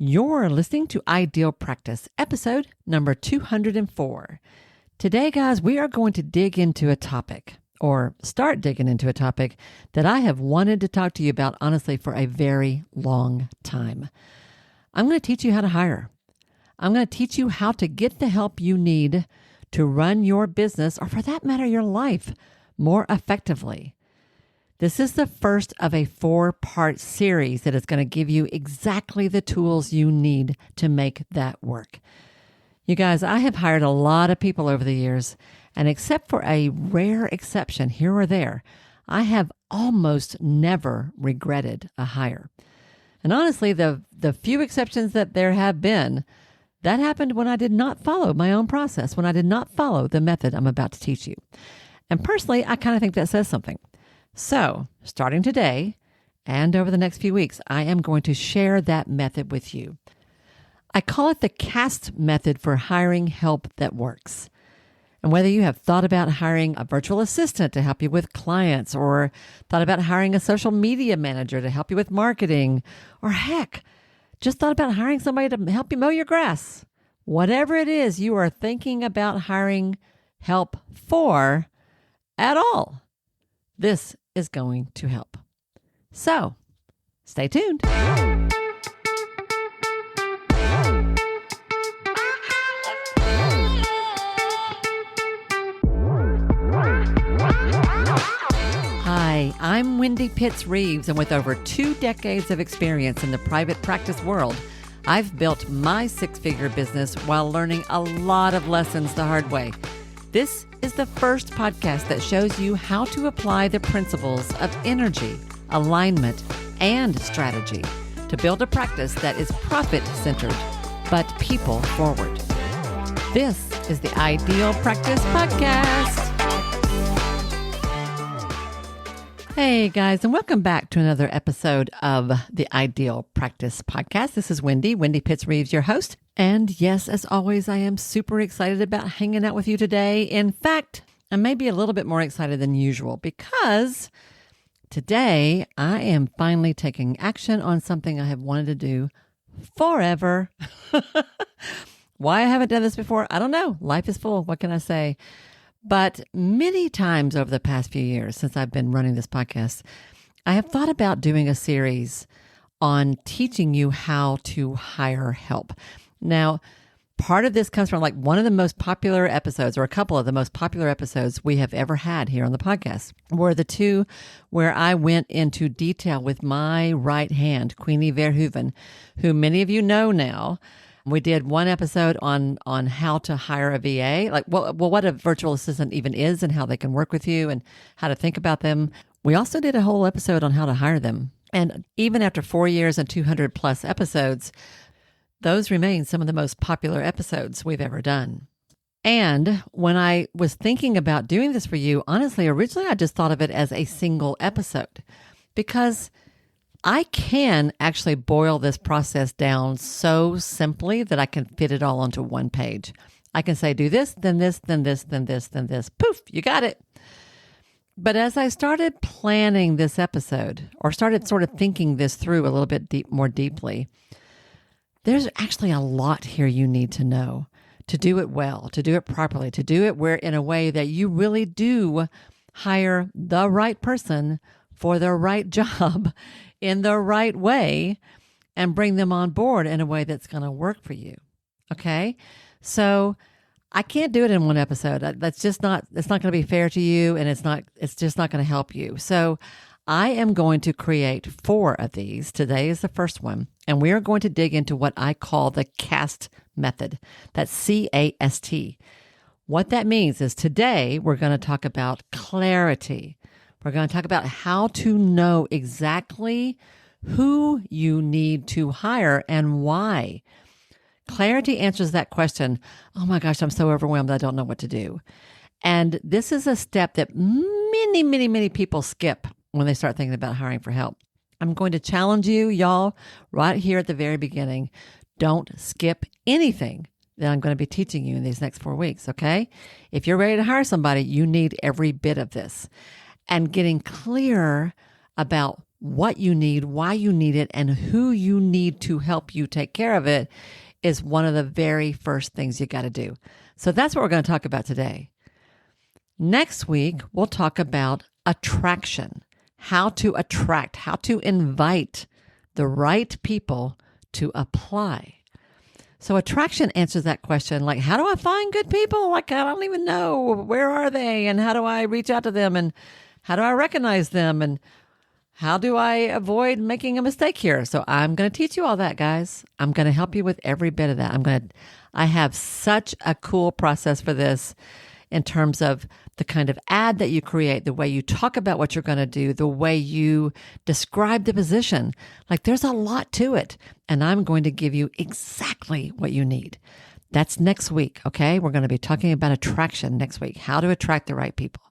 You're listening to Ideal Practice, episode number 204. Today, guys, we are going to dig into a topic, or start digging into a topic that I have wanted to talk to you about, honestly, for a very long time. I'm going to teach you how to hire. I'm going to teach you how to get the help you need to run your business, or for that matter, your life, more effectively. This is the first of a 4-part series that is going to give you exactly the tools you need to make that work. You guys, I have hired a lot of people over the years, and except for a rare exception here or there, I have almost never regretted a hire. And honestly, the few exceptions that there have been, that happened when I did not follow my own process, when I did not follow the method I'm about to teach you. And personally, I kind of think that says something. So, starting today and over the next few weeks, I am going to share that method with you. I call it the CAST method for hiring help that works. And whether you have thought about hiring a virtual assistant to help you with clients, or thought about hiring a social media manager to help you with marketing, or heck, just thought about hiring somebody to help you mow your grass, whatever it is you are thinking about hiring help for at all, this is going to help. So, stay tuned. Hi, I'm Wendy Pitts-Reeves, and with over 2 decades of experience in the private practice world, I've built my 6-figure business while learning a lot of lessons the hard way. This is the first podcast that shows you how to apply the principles of energy, alignment, and strategy to build a practice that is profit-centered, but people-forward. This is the Ideal Practice Podcast. Hey guys, and welcome back to another episode of the Ideal Practice Podcast. This is Wendy Pitts-Reeves, your host. And yes, as always, I am super excited about hanging out with you today. In fact, I may be a little bit more excited than usual because today I am finally taking action on something I have wanted to do forever. Why I haven't done this before, I don't know. Life is full. What can I say? But many times over the past few years since I've been running this podcast, I have thought about doing a series on teaching you how to hire help. Now, part of this comes from like one of the most popular episodes, or a couple of the most popular episodes we have ever had here on the podcast, were the 2 where I went into detail with my right hand, Queenie Verhoeven, who many of you know now. We did one episode on how to hire a VA, like what a virtual assistant even is and how they can work with you and how to think about them. We also did a whole episode on how to hire them. And even after 4 years and 200 plus episodes, those remain some of the most popular episodes we've ever done. And when I was thinking about doing this for you, honestly, originally I just thought of it as a single episode because I can actually boil this process down so simply that I can fit it all onto one page. I can say, do this, then this, then this, then this, then this. Poof, you got it. But as I started planning this episode, or started sort of thinking this through a little bit more deeply, there's actually a lot here you need to know to do it well, to do it properly, to do it in a way that you really do hire the right person for the right job in the right way and bring them on board in a way that's going to work for you. Okay? So I can't do it in one episode. It's not going to be fair to you, and it's just not going to help you. So I am going to create 4 of these. Today is the first one, and we are going to dig into what I call the CAST method. That's C-A-S-T. What that means is today we're going to talk about clarity. We're going to talk about how to know exactly who you need to hire and why. Clarity answers that question. Oh my gosh, I'm so overwhelmed. I don't know what to do. And this is a step that many, many, many people skip when they start thinking about hiring for help. I'm going to challenge you, y'all, right here at the very beginning. Don't skip anything that I'm going to be teaching you in these next 4 weeks, okay? If you're ready to hire somebody, you need every bit of this. And getting clear about what you need, why you need it, and who you need to help you take care of it is one of the very first things you got to do. So that's what we're going to talk about today. Next week, we'll talk about attraction, how to attract, how to invite the right people to apply. So attraction answers that question, like, how do I find good people? Like, I don't even know. Where are they? And how do I reach out to them? And how do I recognize them? And how do I avoid making a mistake here? So I'm going to teach you all that, guys. I'm going to help you with every bit of that. I have such a cool process for this in terms of the kind of ad that you create, the way you talk about what you're going to do, the way you describe the position. Like, there's a lot to it. And I'm going to give you exactly what you need. That's next week, okay? We're going to be talking about attraction next week, how to attract the right people.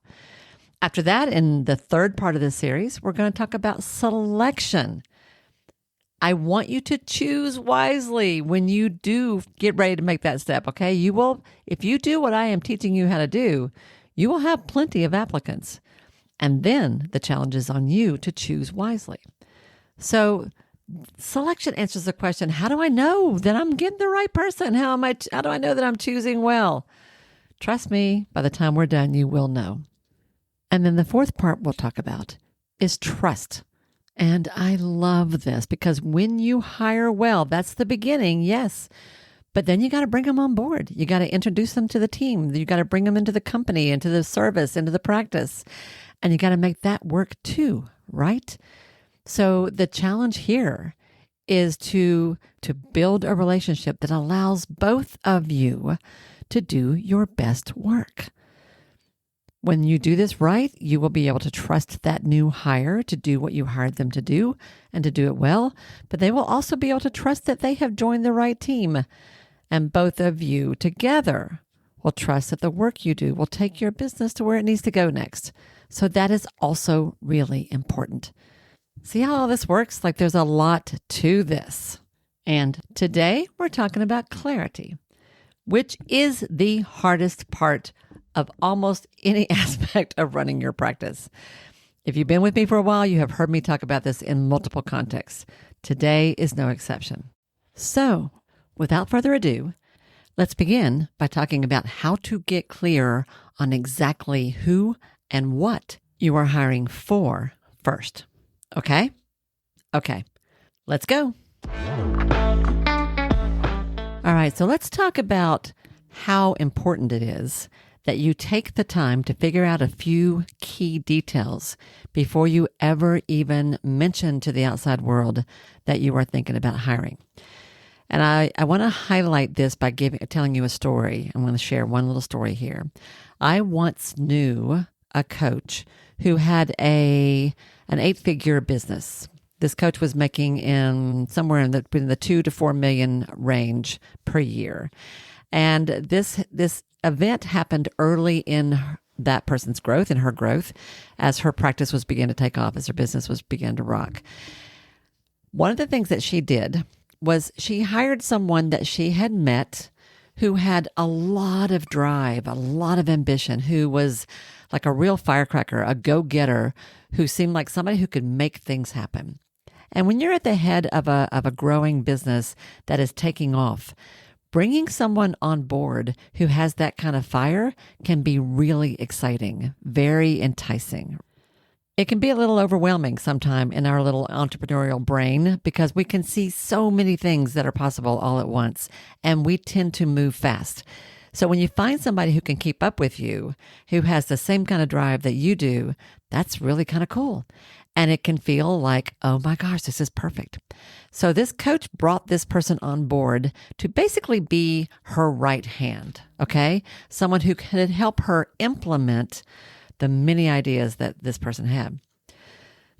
After that, in the third part of this series, we're going to talk about selection. I want you to choose wisely when you do get ready to make that step, okay? You will, if you do what I am teaching you how to do, you will have plenty of applicants. And then the challenge is on you to choose wisely. So selection answers the question, how do I know that I'm getting the right person? How do I know that I'm choosing well? Trust me, by the time we're done, you will know. And then the fourth part we'll talk about is trust. And I love this because when you hire well, that's the beginning, yes. But then you got to bring them on board. You got to introduce them to the team. You got to bring them into the company, into the service, into the practice. And you got to make that work too, right? So the challenge here is to build a relationship that allows both of you to do your best work. When you do this right, you will be able to trust that new hire to do what you hired them to do and to do it well, but they will also be able to trust that they have joined the right team. And both of you together will trust that the work you do will take your business to where it needs to go next. So that is also really important. See how all this works? Like, there's a lot to this. And today we're talking about clarity, which is the hardest part of almost any aspect of running your practice. If you've been with me for a while, you have heard me talk about this in multiple contexts. Today is no exception. So, without further ado, let's begin by talking about how to get clear on exactly who and what you are hiring for first. Okay? Okay, let's go. All right, so let's talk about how important it is that you take the time to figure out a few key details before you ever even mention to the outside world that you are thinking about hiring. And I want to highlight this by telling you a story. I'm going to share one little story here. I once knew a coach who had an 8-figure business. This coach was making somewhere in the 2 to 4 million range per year. And this event happened early in that person's growth, in her growth, as her practice was beginning to take off, as her business was beginning to rock. One of the things that she did was she hired someone that she had met who had a lot of drive, a lot of ambition, who was like a real firecracker, a go-getter, who seemed like somebody who could make things happen. And when you're at the head of a growing business that is taking off, bringing someone on board who has that kind of fire can be really exciting, very enticing. It can be a little overwhelming sometime in our little entrepreneurial brain because we can see so many things that are possible all at once, and we tend to move fast. So when you find somebody who can keep up with you, who has the same kind of drive that you do, that's really kind of cool. And it can feel like, oh my gosh, this is perfect. So this coach brought this person on board to basically be her right hand, okay? Someone who could help her implement the many ideas that this person had.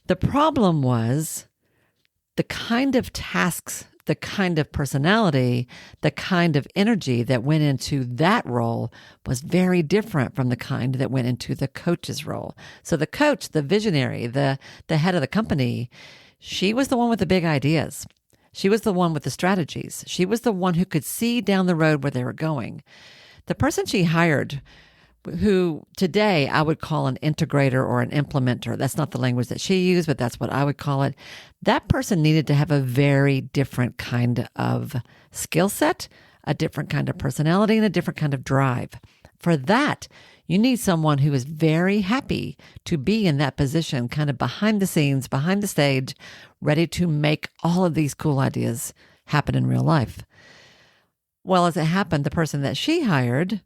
The problem was the kind of tasks, the kind of personality, the kind of energy that went into that role was very different from the kind that went into the coach's role. So the coach, the visionary, the head of the company, she was the one with the big ideas. She was the one with the strategies. She was the one who could see down the road where they were going. The person she hired, who today I would call an integrator or an implementer. That's not the language that she used, but that's what I would call it. That person needed to have a very different kind of skill set, a different kind of personality, and a different kind of drive. For that, you need someone who is very happy to be in that position, kind of behind the scenes, behind the stage, ready to make all of these cool ideas happen in real life. Well, as it happened, the person that she hired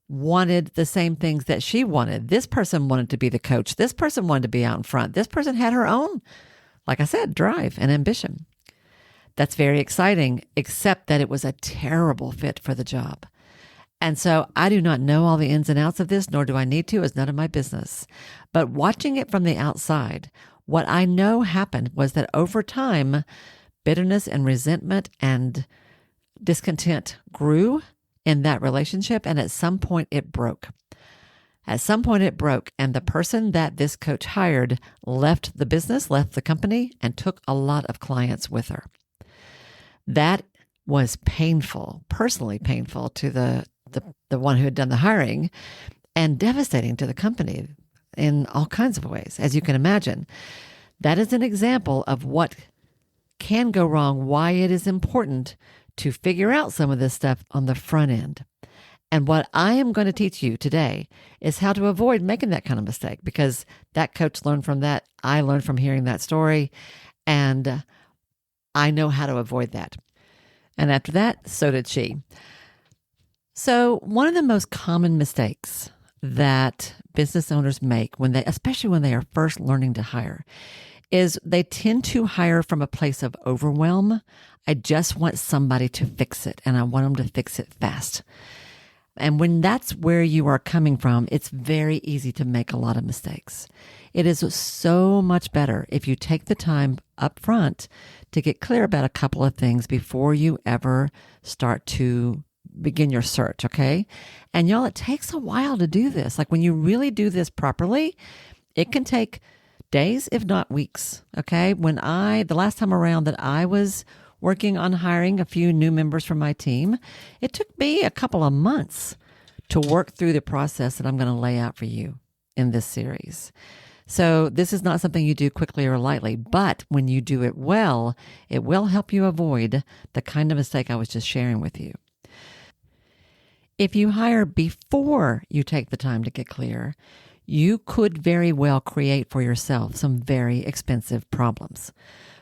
wanted the same things that she wanted. This person wanted to be the coach. This person wanted to be out in front. This person had her own, like I said, drive and ambition. That's very exciting, except that it was a terrible fit for the job. And so I do not know all the ins and outs of this, nor do I need to. It's none of my business. But watching it from the outside, what I know happened was that over time, bitterness and resentment and discontent grew in that relationship. And at some point it broke. And the person that this coach hired left the business, left the company, and took a lot of clients with her. That was painful, personally painful to the one who had done the hiring, and devastating to the company in all kinds of ways, as you can imagine. That is an example of what can go wrong, why it is important to figure out some of this stuff on the front end. And what I am going to teach you today is how to avoid making that kind of mistake, because that coach learned from that. I learned from hearing that story, and I know how to avoid that. And after that, so did she. So one of the most common mistakes that business owners make especially when they are first learning to hire, is they tend to hire from a place of overwhelm. I just want somebody to fix it, and I want them to fix it fast. And when that's where you are coming from, it's very easy to make a lot of mistakes. It is so much better if you take the time up front to get clear about a couple of things before you ever start to begin your search, okay? And y'all, it takes a while to do this. Like when you really do this properly, it can take days, if not weeks, okay? The last time around that I was working on hiring a few new members from my team, it took me a couple of months to work through the process that I'm going to lay out for you in this series. So this is not something you do quickly or lightly, but when you do it well, it will help you avoid the kind of mistake I was just sharing with you. If you hire before you take the time to get clear, you could very well create for yourself some very expensive problems.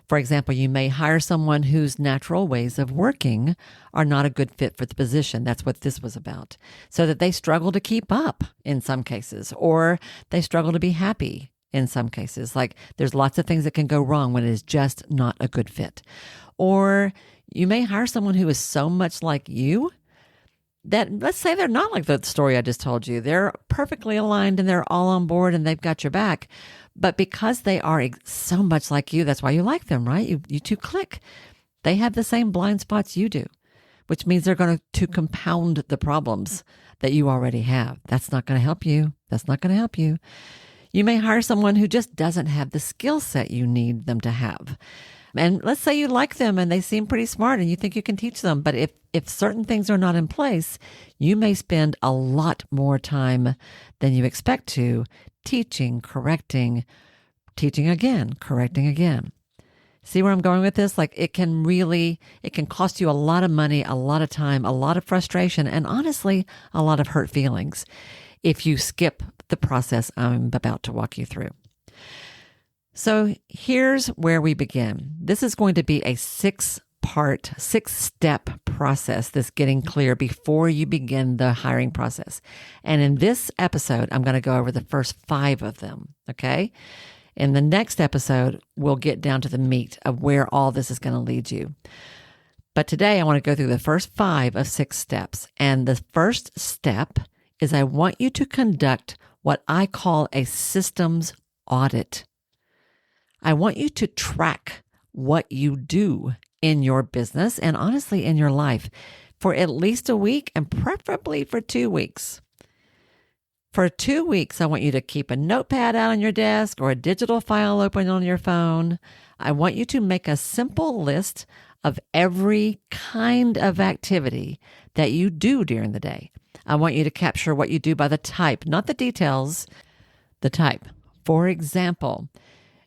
For example, you may hire someone whose natural ways of working are not a good fit for the position. That's what this was about. So that they struggle to keep up in some cases, or they struggle to be happy in some cases. Like there's lots of things that can go wrong when it is just not a good fit. Or you may hire someone who is so much like you that, let's say they're not like the story I just told you. They're perfectly aligned and they're all on board and they've got your back. But because they are so much like you, that's why you like them, right? You two click. They have the same blind spots you do, which means they're going to compound the problems that you already have. That's not going to help you. That's not going to help you. You may hire someone who just doesn't have the skill set you need them to have. And let's say you like them and they seem pretty smart and you think you can teach them. But if certain things are not in place, you may spend a lot more time than you expect to teaching, correcting, teaching again, correcting again. See where I'm going with this? Like it can cost you a lot of money, a lot of time, a lot of frustration, and honestly, a lot of hurt feelings if you skip the process I'm about to walk you through. So here's where we begin. This is going to be a six-step process, this getting clear before you begin the hiring process. And in this episode, I'm going to go over the first 5 of them, okay? In the next episode, we'll get down to the meat of where all this is going to lead you. But today, I want to go through the first 5 of 6 steps. And the first step is I want you to conduct what I call a systems audit. I want you to track what you do in your business and honestly in your life for at least a week and preferably for 2 weeks. For 2 weeks, I want you to keep a notepad out on your desk or a digital file open on your phone. I want you to make a simple list of every kind of activity that you do during the day. I want you to capture what you do by the type, not the details, the type. For example,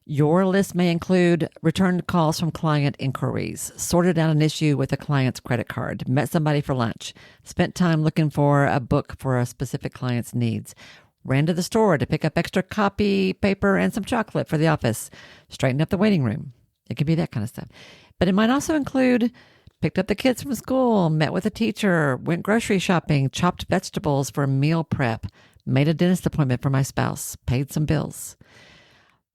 your list may include returned calls from client inquiries, sorted out an issue with a client's credit card, met somebody for lunch, spent time looking for a book for a specific client's needs, ran to the store to pick up extra copy paper and some chocolate for the office, straightened up the waiting room. It could be that kind of stuff. But it might also include picked up the kids from school, met with a teacher, went grocery shopping, chopped vegetables for meal prep, made a dentist appointment for my spouse, paid some bills.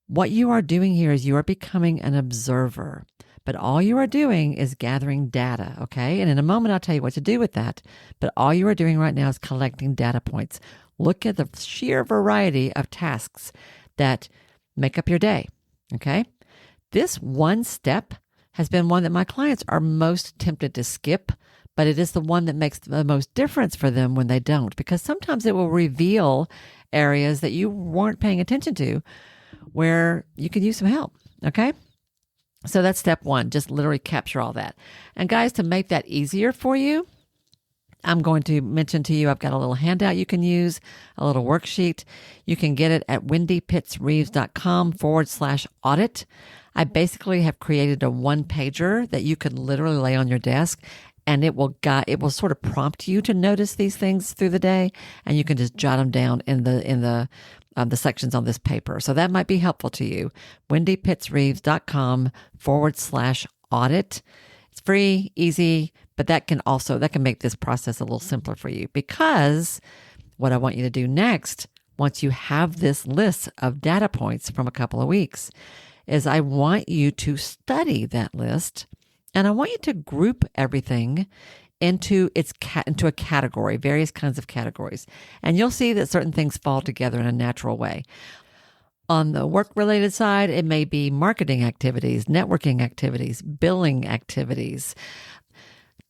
What you are doing here is you are becoming an observer, but all you are doing is gathering data, okay? And in a moment, I'll tell you what to do with that. But all you are doing right now is collecting data points. Look at the sheer variety of tasks that make up your day, okay? This one step has been one that my clients are most tempted to skip, but it is the one that makes the most difference for them when they don't, because sometimes it will reveal areas that you weren't paying attention to where you could use some help, okay? So that's step one, just literally capture all that. And guys, to make that easier for you, I'm going to mention to you, I've got a little handout you can use, a little worksheet. You can get it at wendypittsreeves.com/audit. I basically have created a one-pager that you could literally lay on your desk, and it will sort of prompt you to notice these things through the day, and you can just jot them down in the sections on this paper. So that might be helpful to you. wendypittsreeves.com/audit. It's free, easy, but that can make this process a little simpler for you, because what I want you to do next, once you have this list of data points from a couple of weeks, is I want you to study that list, and I want you to group everything into a category, various kinds of categories. And you'll see that certain things fall together in a natural way. On the work-related side, it may be marketing activities, networking activities, billing activities,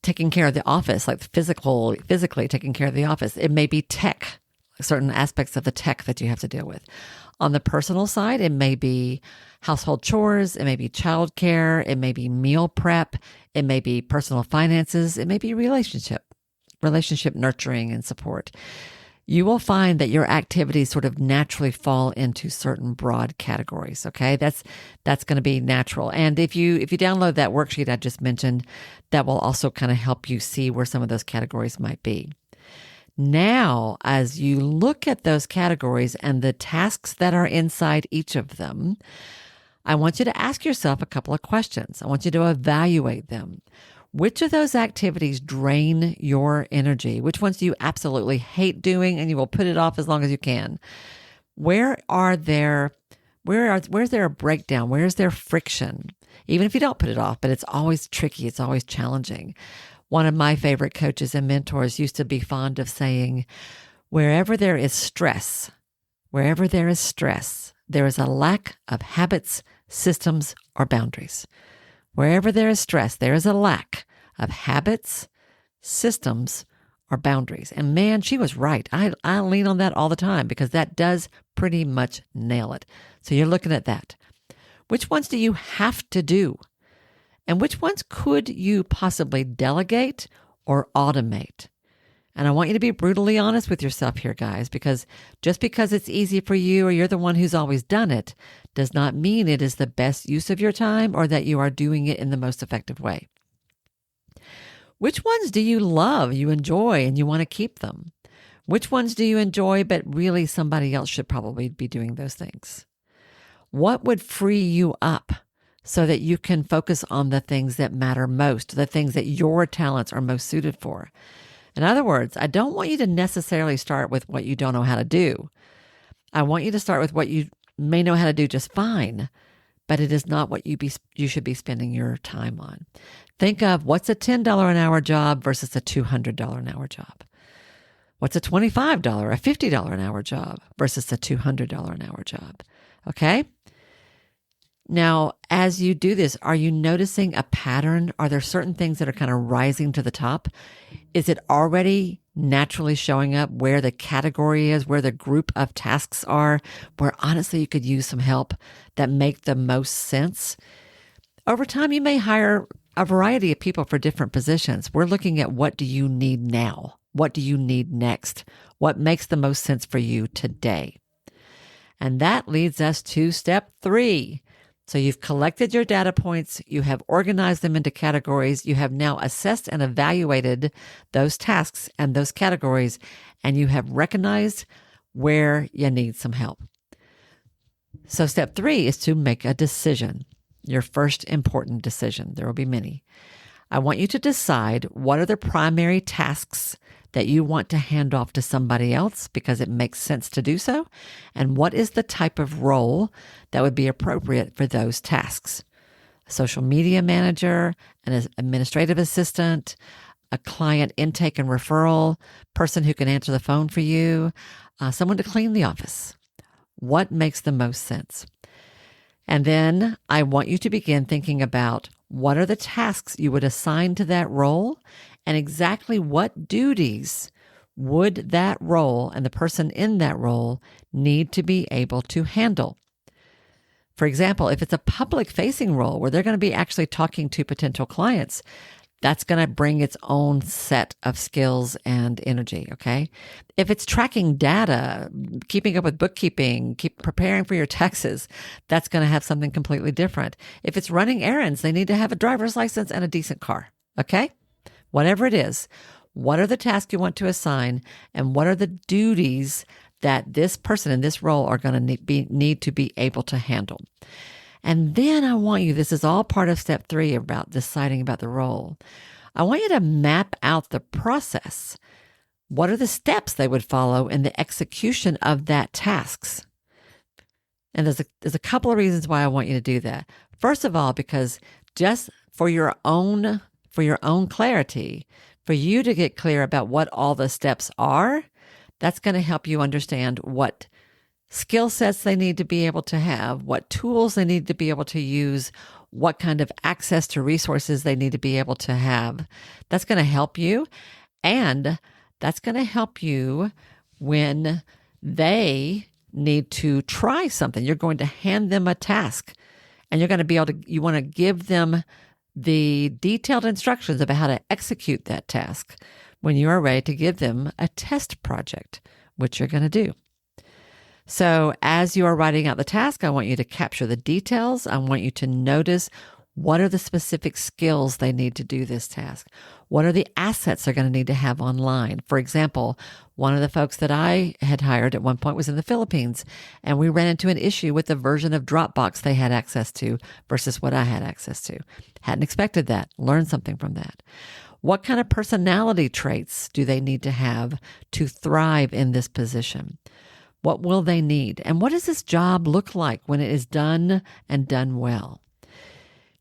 taking care of the office, like physically taking care of the office. It may be tech, certain aspects of the tech that you have to deal with. On the personal side, it may be household chores, it may be childcare, it may be meal prep, it may be personal finances, it may be relationship nurturing and support. You will find that your activities sort of naturally fall into certain broad categories, okay? That's going to be natural. And if you download that worksheet I just mentioned, that will also kind of help you see where some of those categories might be. Now, as you look at those categories and the tasks that are inside each of them, I want you to ask yourself a couple of questions. I want you to evaluate them. Which of those activities drain your energy? Which ones do you absolutely hate doing and you will put it off as long as you can? Where's there a breakdown? Where's there friction? Even if you don't put it off, but it's always tricky. It's always challenging. One of my favorite coaches and mentors used to be fond of saying, wherever there is stress, there is a lack of habits, systems, or boundaries. Wherever there is stress, there is a lack of habits, systems, or boundaries. And man, she was right. I lean on that all the time because that does pretty much nail it. So you're looking at that. Which ones do you have to do? And which ones could you possibly delegate or automate? And I want you to be brutally honest with yourself here, guys, because just because it's easy for you or you're the one who's always done it does not mean it is the best use of your time or that you are doing it in the most effective way. Which ones do you love, you enjoy, and you want to keep them? Which ones do you enjoy, but really somebody else should probably be doing those things? What would free you up so that you can focus on the things that matter most, the things that your talents are most suited for? In other words, I don't want you to necessarily start with what you don't know how to do. I want you to start with what you may know how to do just fine, but it is not what you should be spending your time on. Think of what's a $10 an hour job versus a $200 an hour job. What's a $25, a $50 an hour job versus a $200 an hour job? Okay? Now, as you do this, are you noticing a pattern? Are there certain things that are kind of rising to the top? Is it already naturally showing up where the category is, where the group of tasks are, where honestly you could use some help that make the most sense? Over time, you may hire a variety of people for different positions. We're looking at what do you need now? What do you need next? What makes the most sense for you today? And that leads us to step 3. So you've collected your data points, you have organized them into categories, you have now assessed and evaluated those tasks and those categories, and you have recognized where you need some help. So step 3 is to make a decision, your first important decision. There will be many. I want you to decide what are the primary tasks that you want to hand off to somebody else because it makes sense to do so, and what is the type of role that would be appropriate for those tasks. A social media manager, an administrative assistant, a client intake and referral person who can answer the phone for you, someone to clean the office. What makes the most sense? And then I want you to begin thinking about what are the tasks you would assign to that role and exactly what duties would that role and the person in that role need to be able to handle. For example, if it's a public-facing role where they're going to be actually talking to potential clients, that's going to bring its own set of skills and energy, okay? If it's tracking data, keeping up with bookkeeping, preparing for your taxes, that's going to have something completely different. If it's running errands, they need to have a driver's license and a decent car, okay? Whatever it is, what are the tasks you want to assign and what are the duties that this person in this role are going to need to be able to handle? And then I want you, this is all part of step 3 about deciding about the role. I want you to map out the process. What are the steps they would follow in the execution of that tasks? And there's a couple of reasons why I want you to do that. First of all, because just for your own clarity, for you to get clear about what all the steps are, that's going to help you understand what skill sets they need to be able to have, what tools they need to be able to use, what kind of access to resources they need to be able to have. That's going to help you. And that's going to help you when they need to try something. You're going to hand them a task and you're going to be able to, you want to give them the detailed instructions about how to execute that task when you are ready to give them a test project, which you're going to do. So as you are writing out the task, I want you to capture the details. I want you to notice what are the specific skills they need to do this task. What are the assets they're going to need to have online? For example, one of the folks that I had hired at one point was in the Philippines, and we ran into an issue with the version of Dropbox they had access to versus what I had access to. Hadn't expected that. Learned something from that. What kind of personality traits do they need to have to thrive in this position? What will they need? And what does this job look like when it is done and done well?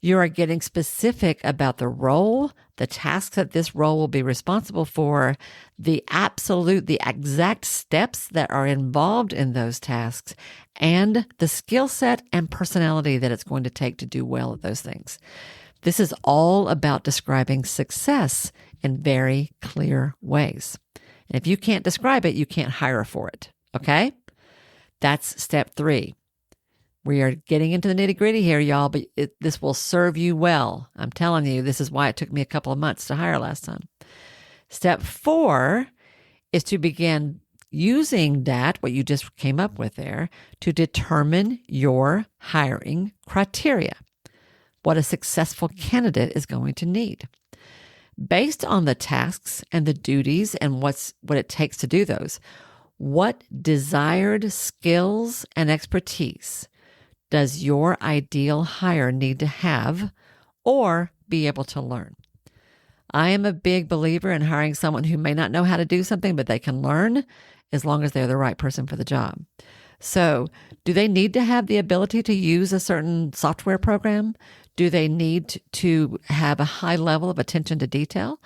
You are getting specific about the role, the tasks that this role will be responsible for, the exact steps that are involved in those tasks, and the skill set and personality that it's going to take to do well at those things. This is all about describing success in very clear ways. And if you can't describe it, you can't hire for it. Okay? That's step 3. We are getting into the nitty-gritty here, y'all, but this will serve you well. I'm telling you, this is why it took me a couple of months to hire last time. Step 4 is to begin using what you just came up with there, to determine your hiring criteria, what a successful candidate is going to need. Based on the tasks and the duties and what it takes to do those, what desired skills and expertise does your ideal hire need to have or be able to learn? I am a big believer in hiring someone who may not know how to do something, but they can learn as long as they're the right person for the job. So, do they need to have the ability to use a certain software program? Do they need to have a high level of attention to detail?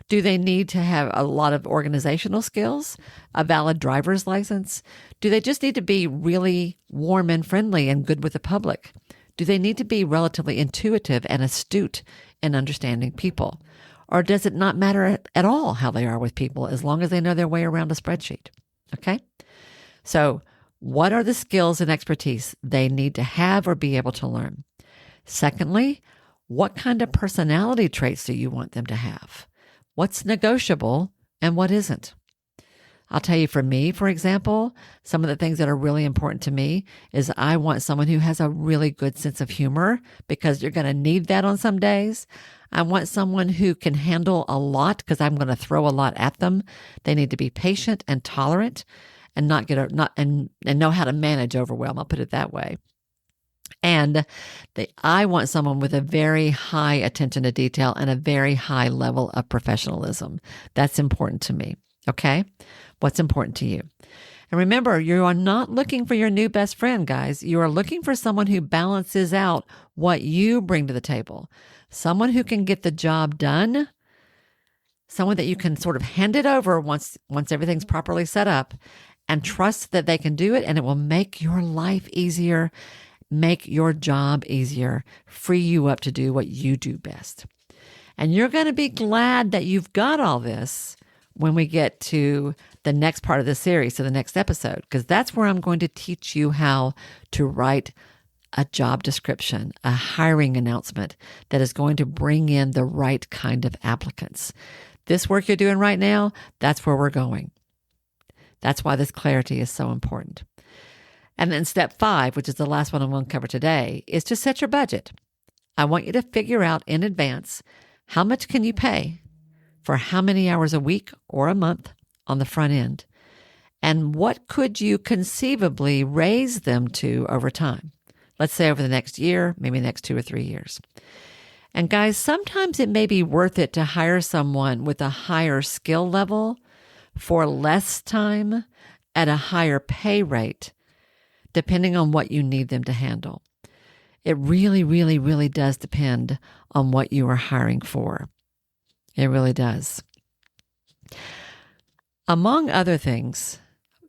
Do they need to have a lot of organizational skills, a valid driver's license? Do they just need to be really warm and friendly and good with the public? Do they need to be relatively intuitive and astute in understanding people? Or does it not matter at all how they are with people as long as they know their way around a spreadsheet? Okay? So, what are the skills and expertise they need to have or be able to learn? Secondly, What kind of personality traits do you want them to have? What's negotiable and what isn't? I'll tell you, for me, for example, some of the things that are really important to me is I want someone who has a really good sense of humor, because you're going to need that on some days. I want someone who can handle a lot, because I'm going to throw a lot at them. They need to be patient and tolerant and and know how to manage overwhelm. I'll put it that way. And I want someone with a very high attention to detail and a very high level of professionalism. That's important to me. Okay? What's important to you? And remember, you are not looking for your new best friend, guys. You are looking for someone who balances out what you bring to the table. Someone who can get the job done. Someone that you can sort of hand it over once everything's properly set up, and trust that they can do it, and it will make your life easier, make your job easier, free you up to do what you do best. And you're going to be glad that you've got all this when we get to the next part of the series, to the next episode, because that's where I'm going to teach you how to write a job description, a hiring announcement that is going to bring in the right kind of applicants. This work you're doing right now, that's where we're going. That's why this clarity is so important. And then step 5, which is the last one I'm going to cover today, is to set your budget. I want you to figure out in advance, how much can you pay for how many hours a week or a month on the front end? And what could you conceivably raise them to over time? Let's say over the next year, maybe the next 2 or 3 years. And guys, sometimes it may be worth it to hire someone with a higher skill level for less time at a higher pay rate, depending on what you need them to handle. It really, really, really does depend on what you are hiring for. It really does. Among other things,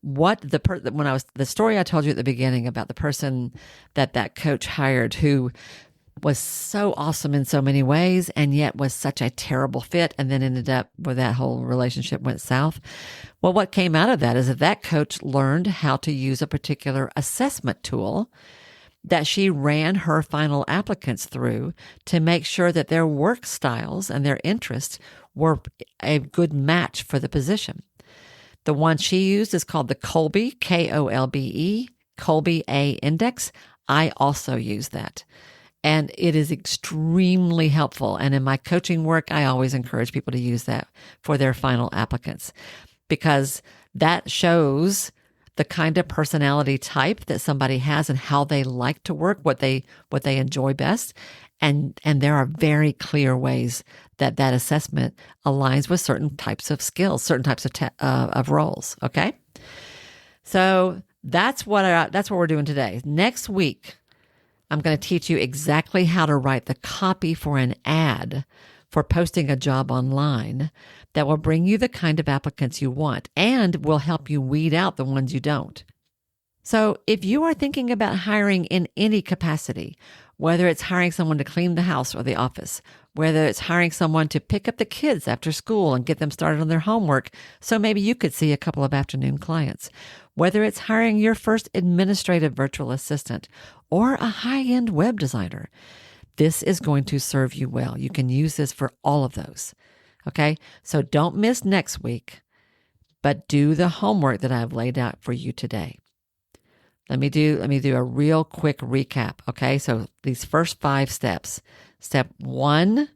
the story I told you at the beginning about the person that coach hired, who was so awesome in so many ways and yet was such a terrible fit, and then ended up where that whole relationship went south. Well, what came out of that is that coach learned how to use a particular assessment tool that she ran her final applicants through to make sure that their work styles and their interests were a good match for the position. The one she used is called the Kolbe, Kolbe, Kolbe A Index. I also use that. And it is extremely helpful. And in my coaching work, I always encourage people to use that for their final applicants, because that shows the kind of personality type that somebody has and how they like to work, what they enjoy best. And there are very clear ways that assessment aligns with certain types of skills, certain types of roles. Okay. So that's what we're doing today. Next week, I'm going to teach you exactly how to write the copy for an ad for posting a job online that will bring you the kind of applicants you want and will help you weed out the ones you don't. So if you are thinking about hiring in any capacity, whether it's hiring someone to clean the house or the office, whether it's hiring someone to pick up the kids after school and get them started on their homework so maybe you could see a couple of afternoon clients, whether it's hiring your first administrative virtual assistant or a high-end web designer, this is going to serve you well. You can use this for all of those. Okay? So don't miss next week, but do the homework that I've laid out for you today. Let me do a real quick recap. Okay? So these first 5 steps. Step 1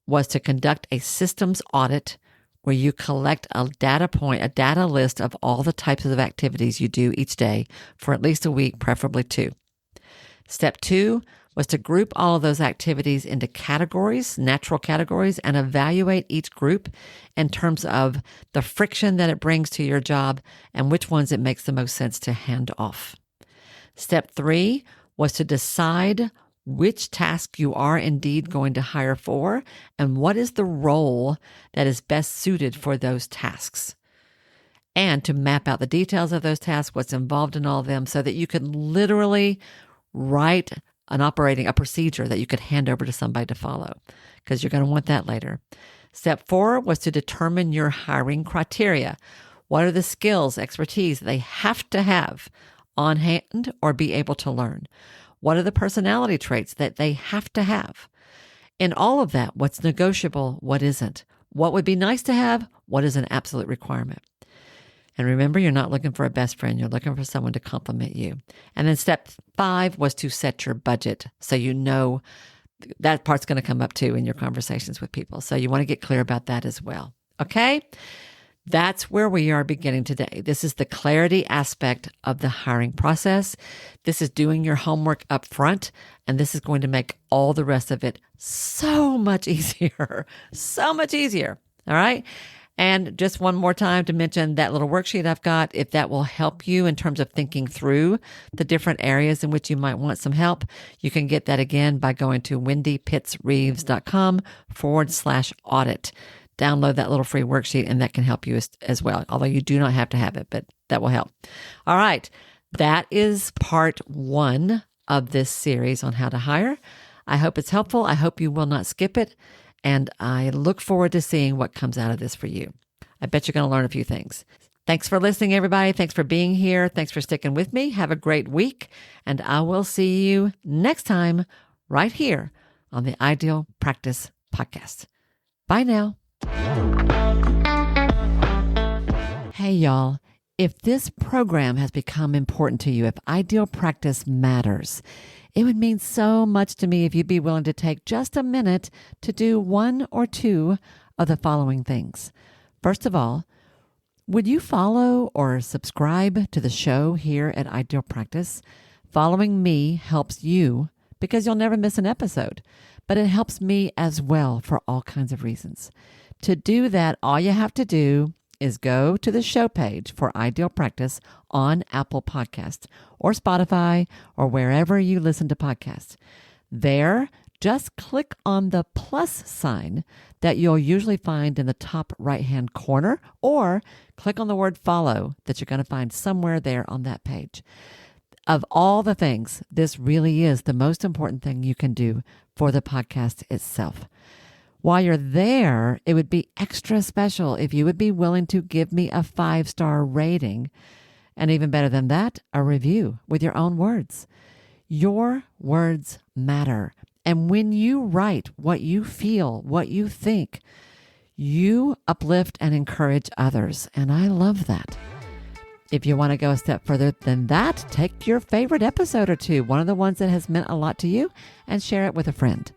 was to conduct a systems audit where you collect a data list of all the types of activities you do each day for at least a week, preferably 2. Step 2 was to group all of those activities into categories, natural categories, and evaluate each group in terms of the friction that it brings to your job and which ones it makes the most sense to hand off. Step 3 was to decide which task you are indeed going to hire for and what is the role that is best suited for those tasks. And to map out the details of those tasks, what's involved in all of them, so that you can literally write a procedure that you could hand over to somebody to follow, because you're going to want that later. Step 4 was to determine your hiring criteria. What are the skills, expertise they have to have on hand or be able to learn? What are the personality traits that they have to have? In all of that, what's negotiable, what isn't? What would be nice to have? What is an absolute requirement? And remember, you're not looking for a best friend. You're looking for someone to compliment you. And then step 5 was to set your budget. So you know that part's going to come up too in your conversations with people. So you want to get clear about that as well. Okay? That's where we are beginning today. This is the clarity aspect of the hiring process. This is doing your homework up front, and this is going to make all the rest of it so much easier, so much easier. All right. And just one more time to mention that little worksheet I've got, if that will help you in terms of thinking through the different areas in which you might want some help, you can get that again by going to wendypittsreeves.com/audit. Download that little free worksheet, and that can help you as well, although you do not have to have it, but that will help. All right. That is part 1 of this series on how to hire. I hope it's helpful. I hope you will not skip it. And I look forward to seeing what comes out of this for you. I bet you're going to learn a few things. Thanks for listening, everybody. Thanks for being here. Thanks for sticking with me. Have a great week. And I will see you next time right here on the Ideal Practice Podcast. Bye now. Hey, y'all. If this program has become important to you, if Ideal Practice matters, it would mean so much to me if you'd be willing to take just a minute to do 1 or 2 of the following things. First of all, would you follow or subscribe to the show here at Ideal Practice? Following me helps you because you'll never miss an episode, but it helps me as well for all kinds of reasons. To do that, all you have to do is go to the show page for Ideal Practice on Apple Podcasts or Spotify or wherever you listen to podcasts. There, just click on the plus sign that you'll usually find in the top right-hand corner, or click on the word follow that you're going to find somewhere there on that page. Of all the things, this really is the most important thing you can do for the podcast itself. While you're there, it would be extra special if you would be willing to give me a 5-star rating, and even better than that, a review with your own words. Your words matter. And when you write what you feel, what you think, you uplift and encourage others. And I love that. If you want to go a step further than that, take your favorite episode or 2, one of the ones that has meant a lot to you, and share it with a friend.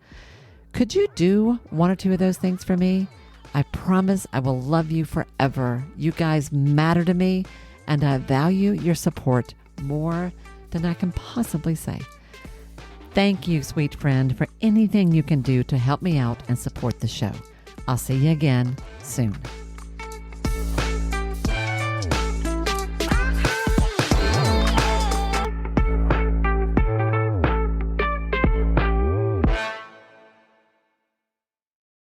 Could you do 1 or 2 of those things for me? I promise I will love you forever. You guys matter to me, and I value your support more than I can possibly say. Thank you, sweet friend, for anything you can do to help me out and support the show. I'll see you again soon.